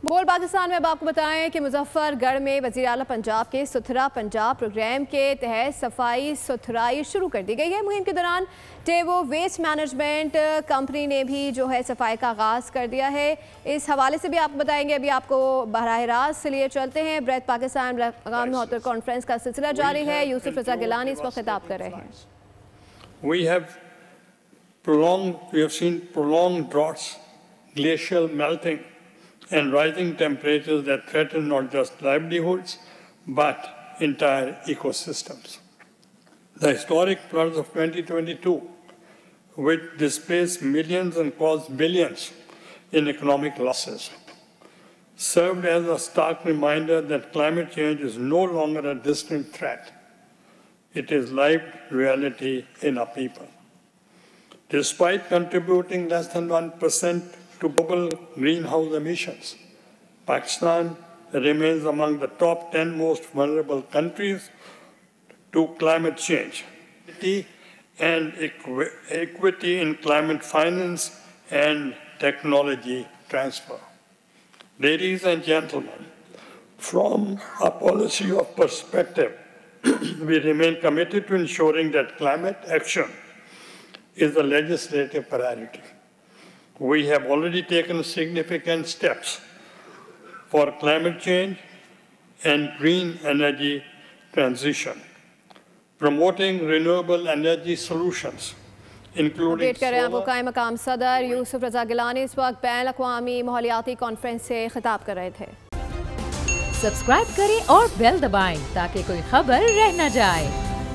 बोल पाकिस्तान में अब आपको बताएं कि मुजफ्फरगढ़ में वज़ीर आला पंजाब के सुथरा पंजाब प्रोग्राम के तहत सफाई सुथराई शुरू कर दी गई है। मुहिम के दौरान टेवो वेस्ट मैनेजमेंट कंपनी ने भी जो है सफाई का आगाज़ कर दिया है। इस हवाले से भी आपको बताएंगे। अभी आपको बराह रास्त लिए चलते हैं। ब्रेथ पाकिस्तान अवामी होतल कॉन्फ्रेंस का सिलसिला जारी है। यूसुफ रजा गिलानी इस वक्त खिताब कर रहे हैं। We have seen prolonged droughts, glacial melting, and rising temperatures that threaten not just livelihoods, but entire ecosystems. The historic floods of 2022, which displaced millions and caused billions in economic losses, served as a stark reminder that climate change is no longer a distant threat. It is lived reality in our people. Despite contributing less than 1% to global greenhouse emissions, Pakistan remains among the top 10 most vulnerable countries to climate change and equity in climate finance and technology transfer. Ladies and gentlemen, from a policy of perspective, we remain committed to ensuring that climate action is a legislative priority. We have already taken significant steps for climate change and green energy transition, promoting renewable energy solutions, including update कर रहे हैं आपको कायम मकाम सदर यूसुफ रजा गिलानी इस वक्त ban अक़वामी माहौलियाती conference से खिताब कर रहे थे। सब्सक्राइब करें और बेल दबाएं ताकि कोई खबर रह न जाए।